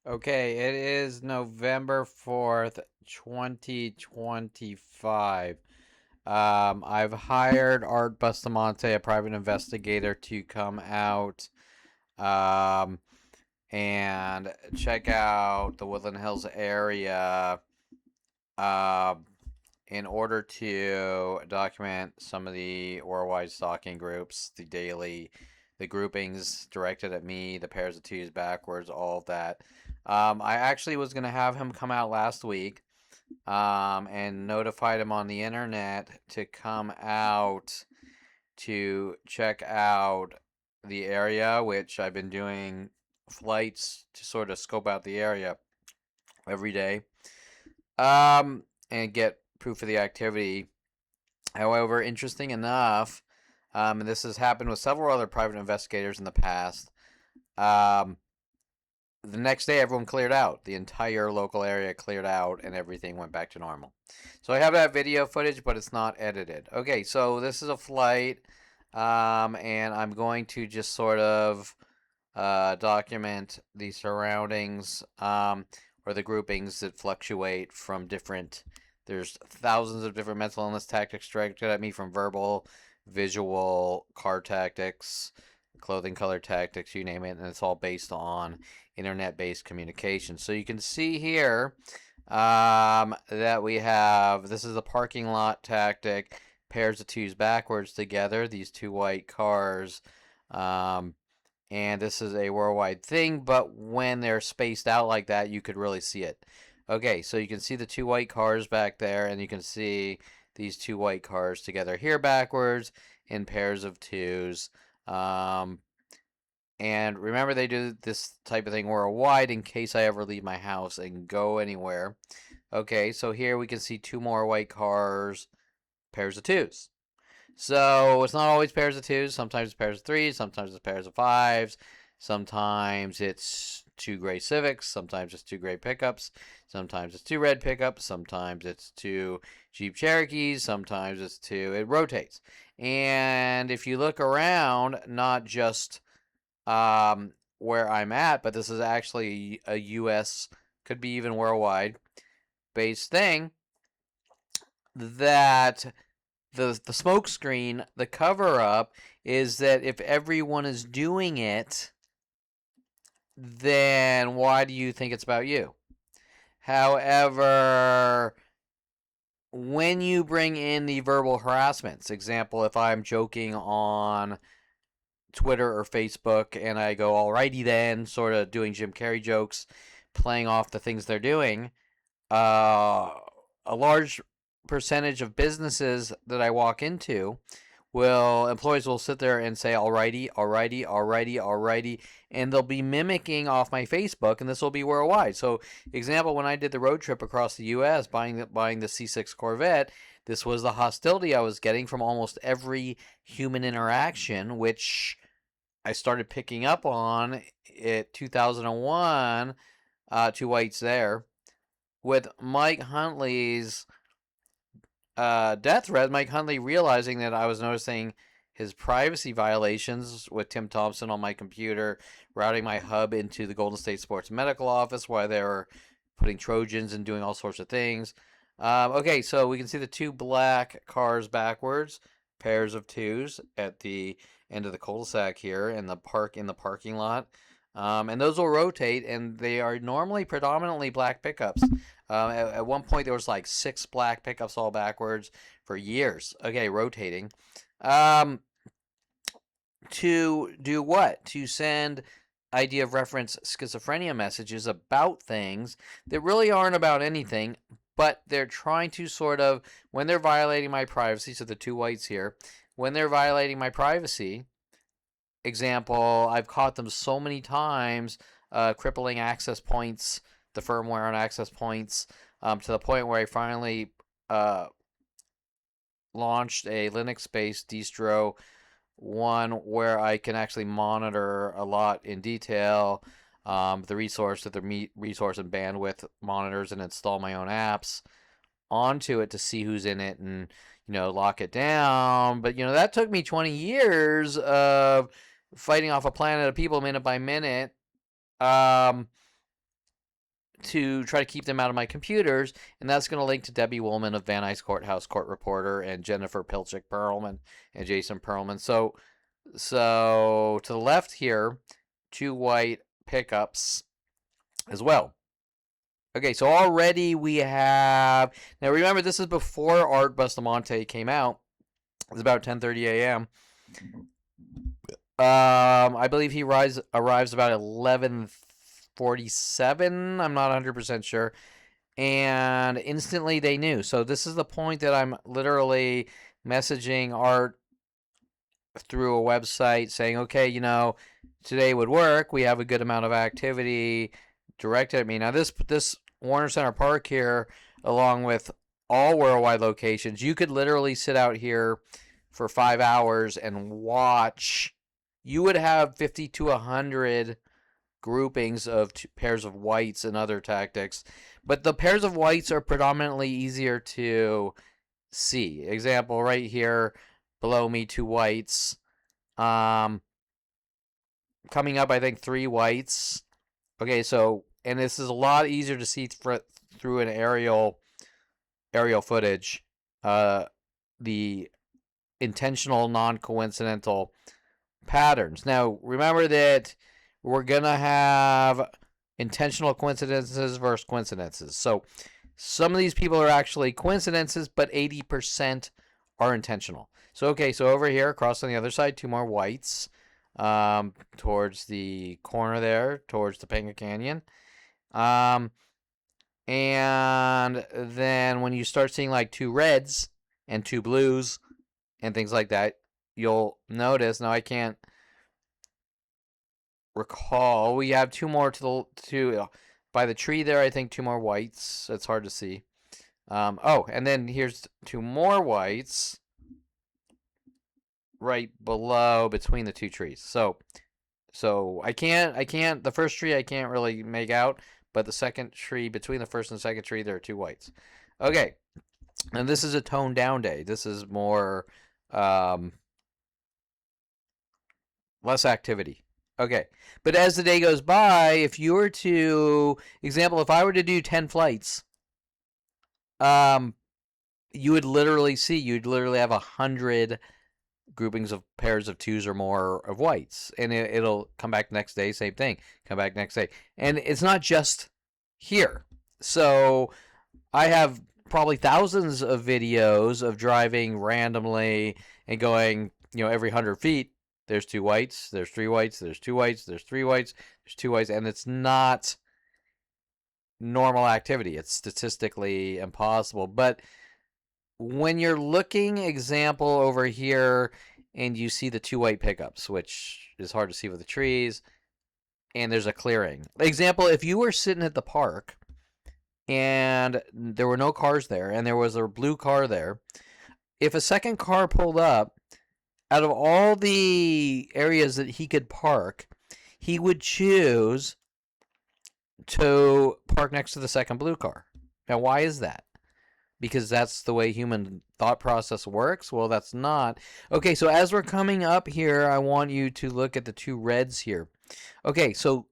Okay, it is November 4th, 2025. I've hired Art Bustamante, a private investigator, to come out um, and check out the Woodland Hills area uh, in order to document some of the worldwide stalking groups, the groupings directed at me, the pairs of twos backwards, all of that. I actually was going to have him come out last week and notified him on the internet to come out to check out the area, which I've been doing flights to sort of scope out the area every day and get proof of the activity. However, interesting enough, and this has happened with several other private investigators in the past, um, the next day everyone cleared out. The entire local area cleared out and everything went back to normal. So I have that video footage, but it's not edited. Okay, so this is a flight, and I'm going to just sort of document the surroundings or the groupings that fluctuate from different. There's thousands of different mental illness tactics directed at me, from verbal, visual, car tactics, clothing color tactics, you name it, and it's all based on internet-based communication. So you can see here that we have, this is a parking lot tactic, pairs of twos backwards together, these two white cars, and this is a worldwide thing, but when they're spaced out like that, you could really see it. Okay, so you can see the two white cars back there, and you can see these two white cars together here backwards in pairs of twos. And remember, they do this type of thing worldwide in case I ever leave my house and go anywhere. Okay, so here we can see two more white cars, pairs of twos. So it's not always pairs of twos. Sometimes it's pairs of threes. Sometimes it's pairs of fives. Sometimes it's two gray Civics. Sometimes it's two gray pickups. Sometimes it's two red pickups. Sometimes it's two Jeep Cherokees. Sometimes it's two. It rotates. And if you look around, not just where I'm at, but this is actually a U.S., could be even worldwide based thing, that the smoke screen, the cover up, is that if everyone is doing it, then why do you think it's about you? However, when you bring in the verbal harassments, example, if I'm joking on Twitter or Facebook and I go, alrighty then, sort of doing Jim Carrey jokes, playing off the things they're doing, a large percentage of businesses that I walk into employees will sit there and say alrighty, alrighty, alrighty, alrighty, and they'll be mimicking off my Facebook, and this will be worldwide. So, example, when I did the road trip across the U.S. buying the C6 Corvette, this was the hostility I was getting from almost every human interaction, which I started picking up on at 2001. Two whites there with Mike Huntley's death threat. Mike Huntley realizing that I was noticing his privacy violations with Tim Thompson on my computer, routing my hub into the Golden State Sports Medical Office while they were putting Trojans and doing all sorts of things. Okay, so we can see the two black cars backwards, pairs of twos at the end of the cul-de-sac here in the parking lot. And those will rotate, and they are normally predominantly black pickups. At one point, there was like 6 black pickups all backwards for years. Okay, rotating. To do what? To send idea of reference schizophrenia messages about things that really aren't about anything, but they're trying to sort of, when they're violating my privacy, so the two whites here, when they're violating my privacy, example, I've caught them so many times crippling access points, the firmware on access points, to the point where I finally launched a Linux-based distro, one where I can actually monitor a lot in detail the resource and bandwidth monitors, and install my own apps onto it to see who's in it and lock it down. But that took me 20 years of fighting off a planet of people minute by minute. to try to keep them out of my computers, and that's going to link to Debbie Woolman of Van Nuys Courthouse Court Reporter and Jennifer Pilchick Perelman and Jason Perelman. So to the left here, 2 white pickups as well. Okay, so already we have, now remember this is before Art Bustamante came out. It's about 10:30 a.m. I believe he arrives about 11:47. I'm not 100% sure. And instantly they knew. So this is the point that I'm literally messaging Art through a website saying, okay, today would work. We have a good amount of activity directed at me. Now this Warner Center Park here, along with all worldwide locations, you could literally sit out here for 5 hours and watch. You would have 50 to 100 groupings of pairs of whites and other tactics, but the pairs of whites are predominantly easier to see. Example right here below me, 2 whites. Coming up, I think 3 whites. Okay, so, and this is a lot easier to see through an aerial footage. The intentional, non-coincidental patterns. Now, remember that we're going to have intentional coincidences versus coincidences. So, some of these people are actually coincidences, but 80% are intentional. So, okay, so over here, across on the other side, 2 more whites. Towards the corner there, towards the Topanga Canyon. And then when you start seeing like 2 reds and 2 blues and things like that, you'll notice, now I can't recall, we have 2 more by the tree there, I think 2 more whites. It's hard to see. And then here's 2 more whites right below between the 2 trees. So I can't the first tree I can't really make out, but the second tree, between the first and second tree, there are 2 whites. Okay. And this is a toned down day. This is more less activity. Okay. But as the day goes by, if you were to, example, if I were to do 10 flights, you'd literally have 100 groupings of pairs of 2s or more of whites, and it'll come back next day, same thing, come back next day. And it's not just here. So I have probably thousands of videos of driving randomly and going, every 100 feet, there's 2 whites, there's 3 whites, there's 2 whites, there's 3 whites, there's 2 whites, and it's not normal activity. It's statistically impossible. But when you're looking, example, over here, and you see the 2 white pickups, which is hard to see with the trees, and there's a clearing. Example, if you were sitting at the park, and there were no cars there, and there was a blue car there, if a second car pulled up, out of all the areas that he could park, he would choose to park next to the second blue car. Now, why is that? Because that's the way human thought process works? Well, that's not. Okay, so as we're coming up here, I want you to look at the 2 reds here. Okay, so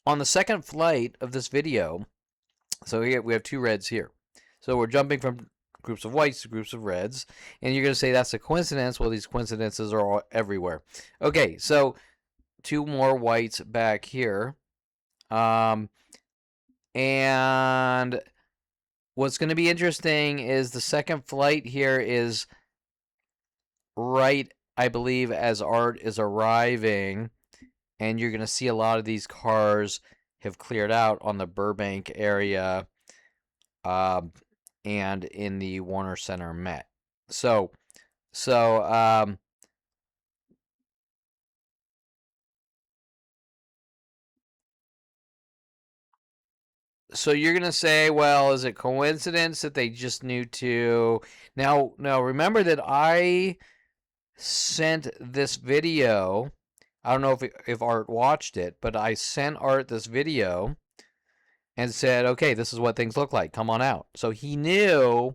on the second flight of this video, so here we have 2 reds here. So we're jumping from groups of whites to groups of reds, and you're going to say that's a coincidence. Well, these coincidences are all everywhere. Okay, so 2 more whites back here. And what's going to be interesting is the second flight here is right, I believe, as Art is arriving, and you're going to see a lot of these cars have cleared out on the Burbank area and in the Warner Center Met. So you're going to say, well, is it coincidence that they just knew to? Now remember that I sent this video. I don't know if Art watched it, but I sent Art this video and said, okay, this is what things look like. Come on out. So he knew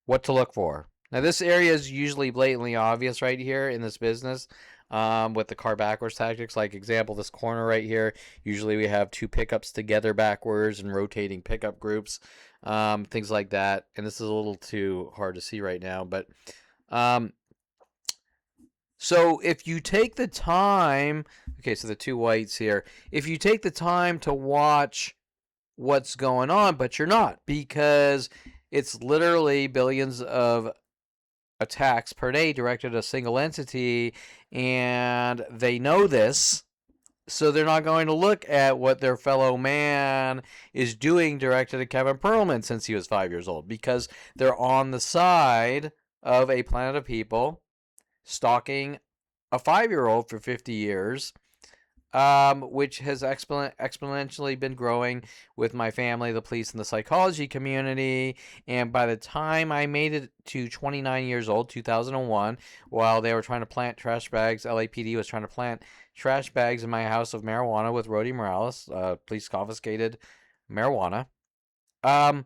what to look for. Now, this area is usually blatantly obvious right here in this business. with the car backwards tactics. Like example, this corner right here, usually we have two pickups together backwards and rotating pickup groups, things like that. And this is a little too hard to see right now, but so if you take the time, okay, so the two whites here, if you take the time to watch what's going on, but you're not, because it's literally billions of attacks per day directed at a single entity, and they know this, so they're not going to look at what their fellow man is doing directed at Kevin Perelman since he was 5 years old, because they're on the side of a planet of people stalking a 5-year-old for 50 years, which has exponentially been growing with my family, the police, and the psychology community. And by the time I made it to 29 years old, 2001, while they were trying to plant trash bags, LAPD was trying to plant trash bags in my house of marijuana with Rody Morales. Police confiscated marijuana. I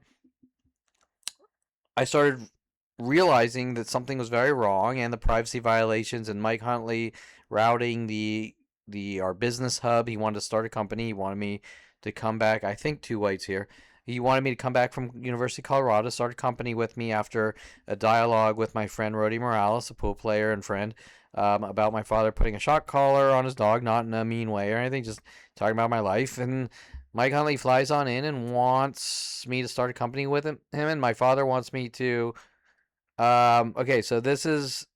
started realizing that something was very wrong, and the privacy violations, and Mike Huntley routing our business hub. He wanted to start a company. He wanted me to come back. I think two whites here. He wanted me to come back from University of Colorado, start a company with me after a dialogue with my friend Rody Morales, a pool player and friend, about my father putting a shock collar on his dog, not in a mean way or anything, just talking about my life. And Mike Huntley flies on in and wants me to start a company with him, and my father wants me to. Okay, so this is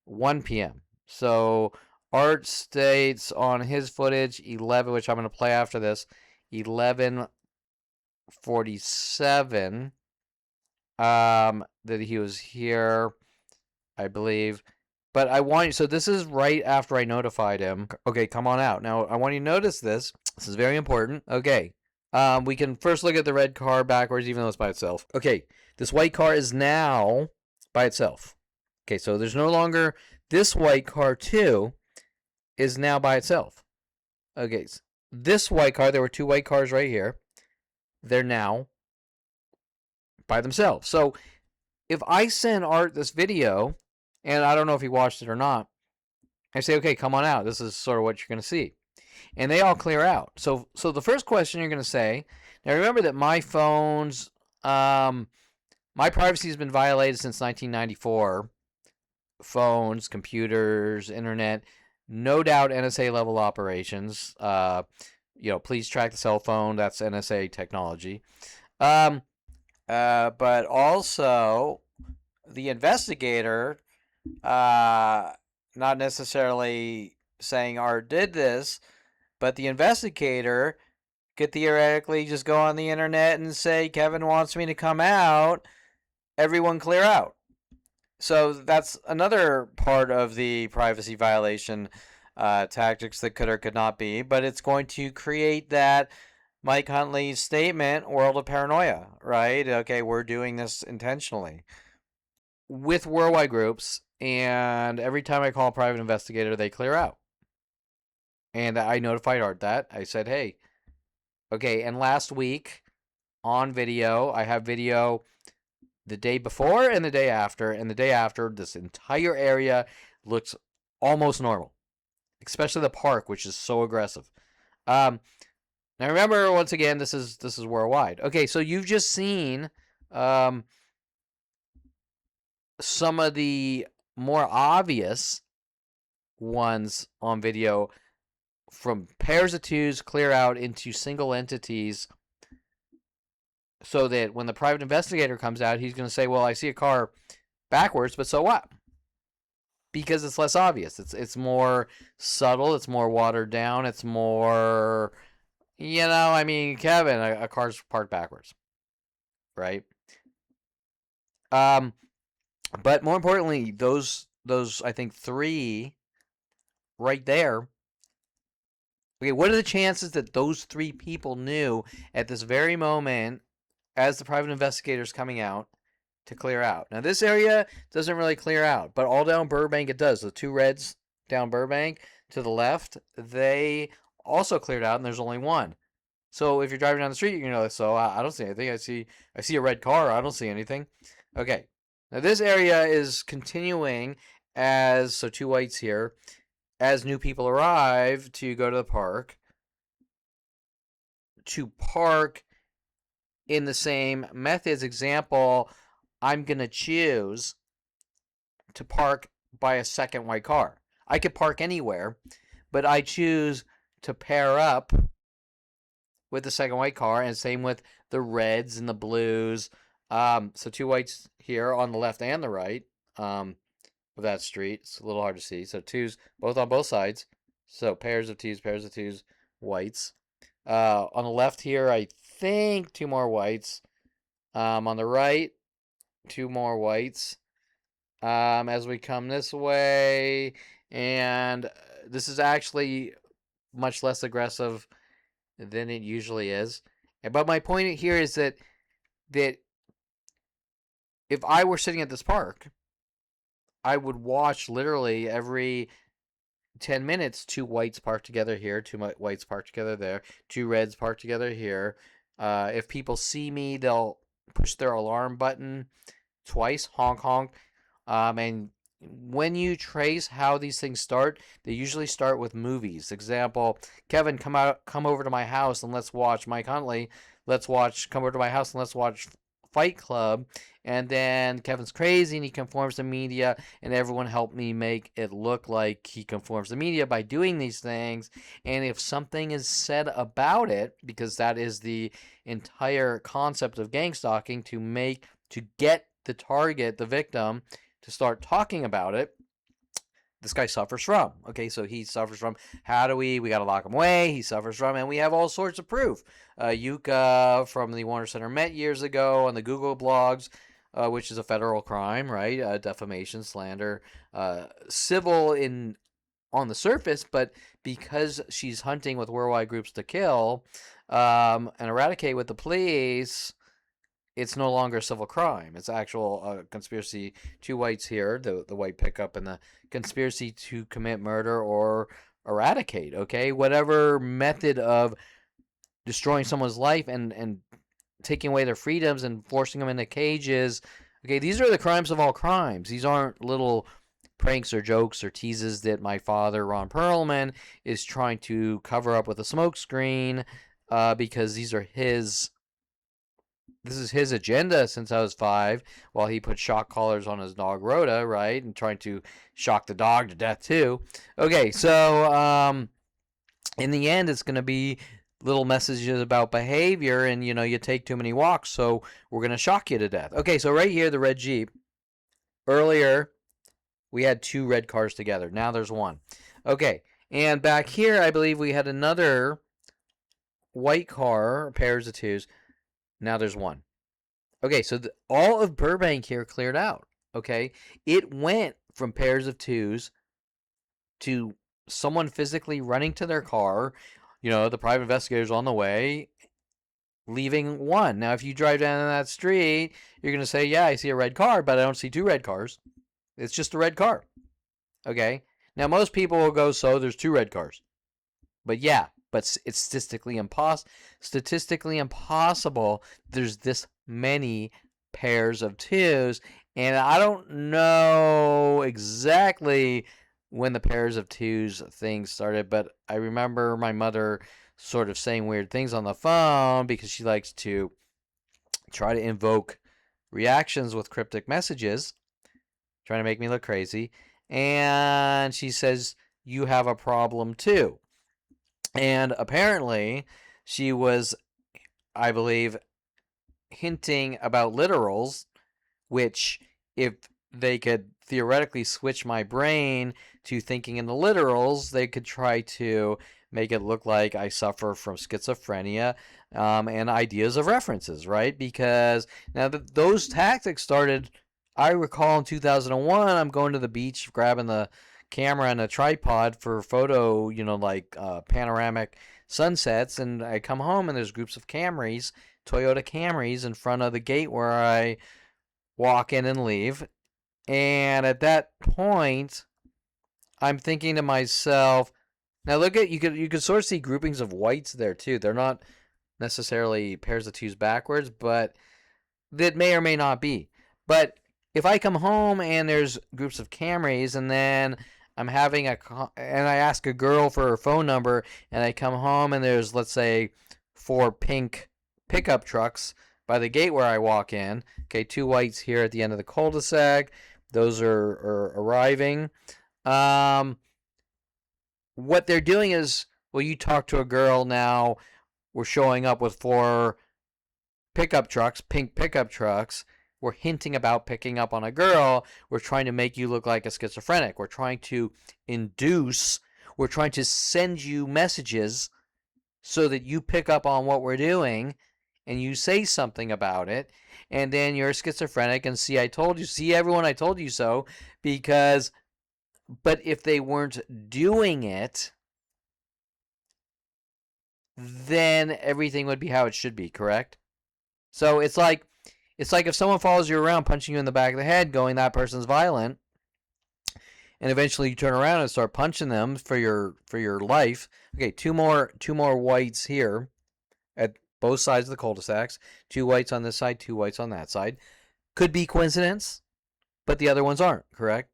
1 p.m. So Art states on his footage 11, which I'm going to play after this, 11:47. That he was here, I believe. But I want you, so this is right after I notified him. Okay, come on out. Now, I want you to notice this. This is very important. Okay. We can first look at the red car backwards, even though it's by itself. Okay, this white car is now by itself. Okay, so there's no longer this white car too is now by itself. Okay, so this white car, there were two white cars right here. They're now by themselves. So if I send Art this video, and I don't know if he watched it or not, I say, okay, come on out. This is sort of what you're going to see. And they all clear out. So the first question you're going to say, now remember that my phones, my privacy has been violated since 1994. Phones, computers, internet, no doubt NSA level operations. Please track the cell phone. That's NSA technology. But also the investigator, not necessarily saying Art did this, but the investigator could theoretically just go on the internet and say, Kevin wants me to come out. Everyone clear out. So that's another part of the privacy violation tactics that could or could not be, but it's going to create that Mike Huntley's statement, world of paranoia, right? Okay, we're doing this intentionally with worldwide groups, and every time I call a private investigator, they clear out. And I notified Art that. I said, hey, okay, and last week on video, I have video the day before and the day after. And the day after, this entire area looks almost normal, especially the park, which is so aggressive. Now remember, once again, this is worldwide. Okay, so you've just seen some of the more obvious ones on video, from pairs of twos clear out into single entities, so that when the private investigator comes out, he's going to say, well, I see a car backwards, but so what? Because it's less obvious. It's more subtle. It's more watered down. It's more, Kevin, a car's parked backwards, right? But more importantly, those I think three right there. Okay, what are the chances that those three people knew at this very moment, as the private investigator is coming out, to clear out? Now, this area doesn't really clear out, but all down Burbank it does. The two reds down Burbank to the left, they also cleared out, and there's only one. So if you're driving down the street, you're going to so I don't see anything. I see a red car. I don't see anything. Okay. Now, this area is continuing so 2 whites here, as new people arrive to go to the park, to park in the same methods. Example, I'm going to choose to park by a second white car. I could park anywhere, but I choose to pair up with the second white car, and same with the reds and the blues. So 2 whites here on the left and the right of that street. It's a little hard to see. So 2s both on both sides. So pairs of 2s, whites. On the left here, I think 2 more whites. On the right, 2 more whites. As we come this way, and this is actually much less aggressive than it usually is. But my point here is that if I were sitting at this park, I would watch literally every 10 minutes 2 whites parked together here, 2 whites parked together there, 2 reds parked together here. If people see me, they'll push their alarm button twice, honk honk. And when you trace how these things start, they usually start with movies. Example, Kevin, come over to my house and let's watch Mike Huntley. Come over to my house and let's watch Fight Club. And then Kevin's crazy and he conforms to media, and everyone helped me make it look like he conforms to media by doing these things. And if something is said about it, because that is the entire concept of gang stalking, to get the target, the victim, to start talking about it, this guy suffers from. Okay, so he suffers from, we got to lock him away. He suffers from, and we have all sorts of proof. Yuka from the Warner Center Met years ago on the Google blogs, which is a federal crime, right? Defamation, slander, civil on the surface, but because she's hunting with worldwide groups to kill and eradicate with the police, it's no longer a civil crime. It's actual conspiracy. 2 whites here, the white pickup, and the conspiracy to commit murder or eradicate. Okay, whatever method of destroying someone's life and taking away their freedoms and forcing them into cages. Okay, these are the crimes of all crimes. These aren't little pranks or jokes or teases that my father, Ron Perelman, is trying to cover up with a smokescreen, because these are his. This is his agenda since I was 5, while he put shock collars on his dog Rhoda, right? And trying to shock the dog to death too. Okay, so in the end, it's going to be little messages about behavior, and you take too many walks, so we're going to shock you to death. Okay, so right here, the red Jeep. Earlier, we had 2 red cars together. Now there's 1. Okay, and back here, I believe we had another white car, pairs of 2s. Now there's 1. Okay, so all of Burbank here cleared out. Okay, it went from pairs of 2s to someone physically running to their car. The private investigators on the way, leaving 1. Now, if you drive down that street, you're going to say, yeah, I see a red car, but I don't see 2 red cars. It's just a red car. Okay, now most people will go, so there's 2 red cars. But yeah, but it's statistically impossible. There's this many pairs of 2s, and I don't know exactly when the pairs of 2s thing started, but I remember my mother sort of saying weird things on the phone because she likes to try to invoke reactions with cryptic messages, trying to make me look crazy. And she says, you have a problem too. And apparently, she was, I believe, hinting about literals, which, if they could theoretically switch my brain to thinking in the literals, they could try to make it look like I suffer from schizophrenia, and ideas of references, right? Because now those tactics started, I recall in 2001, I'm going to the beach, grabbing the camera and a tripod for photo, panoramic sunsets, and I come home and there's groups of Camrys, Toyota Camrys, in front of the gate where I walk in and leave. And at that point, I'm thinking to myself, now look at, you could sort of see groupings of whites there too. They're not necessarily pairs of 2s backwards, but that may or may not be. But if I come home and there's groups of Camrys, and then I'm having and I ask a girl for her phone number, and I come home and there's, let's say, 4 pink pickup trucks by the gate where I walk in. Okay, 2 whites here at the end of the cul-de-sac. Those are arriving. What they're doing is, well, you talk to a girl now. We're showing up with 4 pickup trucks, pink pickup trucks. We're hinting about picking up on a girl. We're trying to make you look like a schizophrenic. We're trying to induce. We're trying to send you messages so that you pick up on what we're doing and you say something about it. And then you're schizophrenic and see, I told you. See, everyone, I told you so. But if they weren't doing it, then everything would be how it should be, correct? So it's like if someone follows you around, punching you in the back of the head, going, that person's violent, and eventually you turn around and start punching them for your life. Okay, two more whites here at both sides of the cul-de-sacs. 2 whites on this side, 2 whites on that side. Could be coincidence, but the other ones aren't, correct?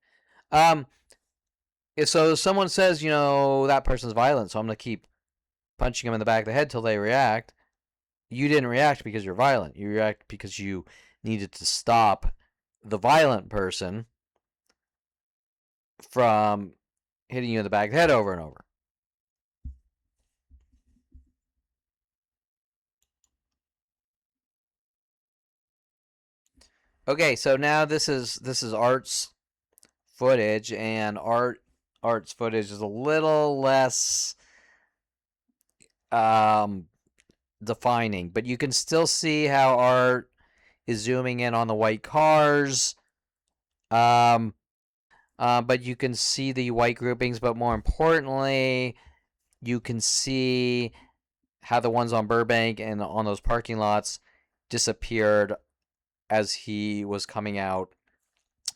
If someone says, that person's violent, so I'm going to keep punching them in the back of the head till they react. You didn't react because you're violent. You react because you needed to stop the violent person from hitting you in the back of the head over and over. Okay, so now this is Art's footage, and Art's footage is a little less defining, but you can still see how Art is zooming in on the white cars. But you can see the white groupings, but more importantly, you can see how the ones on Burbank and on those parking lots disappeared as he was coming out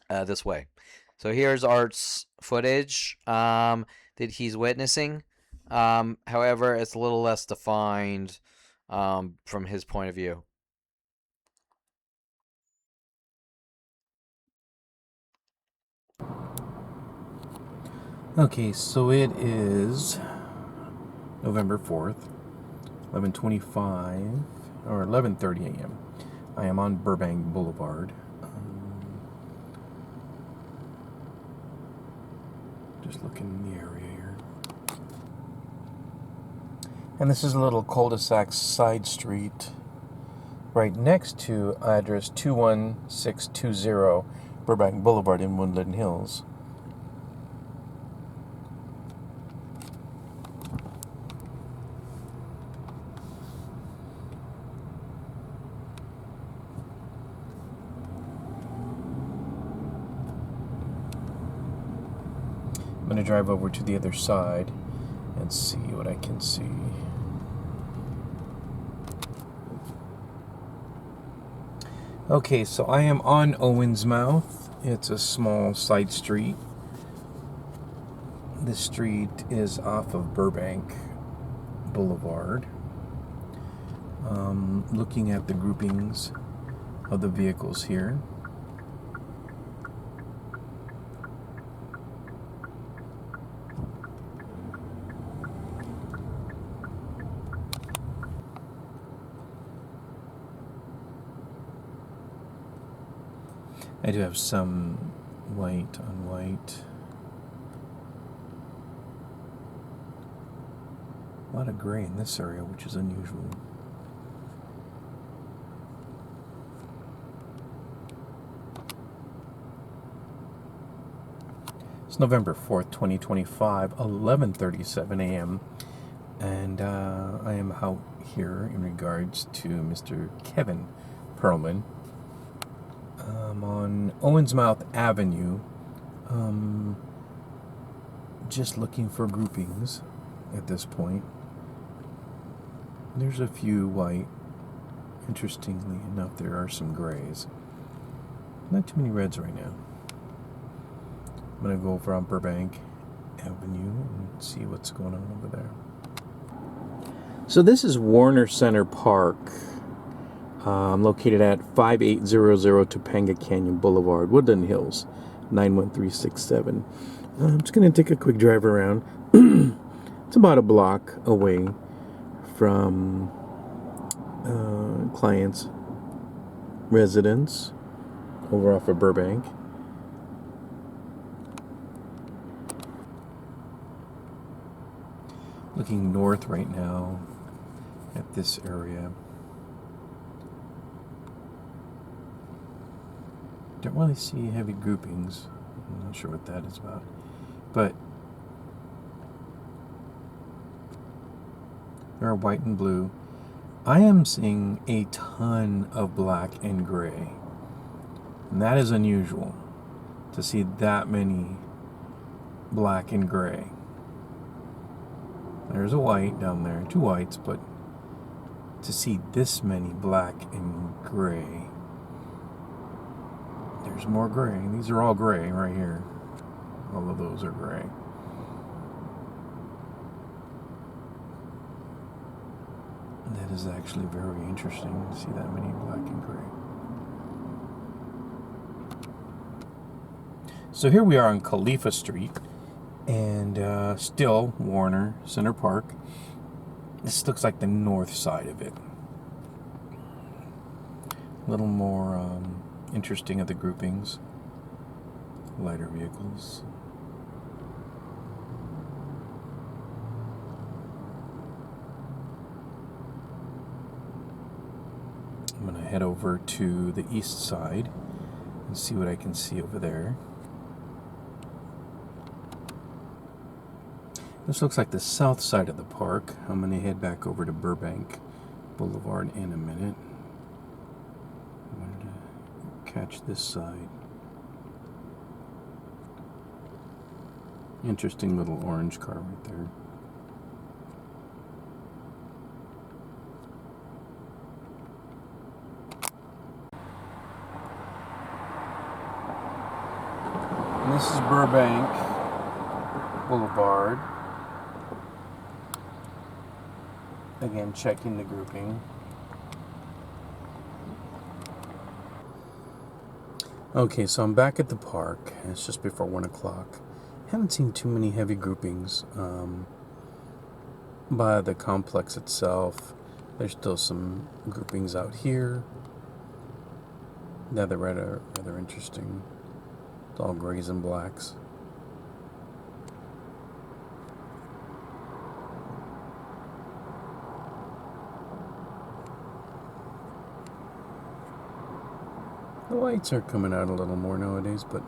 this way. So here's Art's footage that he's witnessing. However, it's a little less defined from his point of view. Okay, so it is November 4th, 11:25 or 11:30 a.m. I am on Burbank Boulevard. Just looking in the area here. And this is a little cul-de-sac side street right next to address 21620 Burbank Boulevard in Woodland Hills. I'm going to drive over to the other side and see what I can see. Okay, so I am on Owensmouth. It's a small side street. This street is off of Burbank Boulevard. Looking at the groupings of the vehicles here. I do have some white on white. A lot of gray in this area, which is unusual. It's November 4th, 2025, 11:37 a.m. And I am out here in regards to Mr. Kevin Perelman. On Owensmouth Avenue, just looking for groupings at this point. There's a few white. Interestingly enough, there are some grays. Not too many reds right now. I'm going to go over on Burbank Avenue and see what's going on over there. So this is Warner Center Park. Located at 5800 Topanga Canyon Boulevard, Woodland Hills, 91367. I'm just going to take a quick drive around. It's about a block away from client's residence over off of Burbank. Looking north right now at this area. Don't really see heavy groupings. I'm not sure what that is about. But there are white and blue. I am seeing a ton of black and gray. And that is unusual to see that many black and gray. There's a white down there, 2 whites, but to see this many black and gray. There's more gray. These are all gray right here. All of those are gray. That is actually very interesting to see that many black and gray. So here we are on Khalifa Street and still Warner Center Park. This looks like the north side of it. A little more interesting of the groupings. Lighter vehicles. I'm going to head over to the east side and see what I can see over there. This looks like the south side of the park. I'm going to head back over to Burbank Boulevard in a minute. I wanted to catch this side. Interesting little orange car right there. And this is Burbank Boulevard. Again, checking the grouping. Okay, so I'm back at the park. It's just before 1 o'clock. Haven't seen too many heavy groupings by the complex itself. There's still some groupings out here. Yeah, they're rather interesting. It's all grays and blacks. The lights are coming out a little more nowadays, but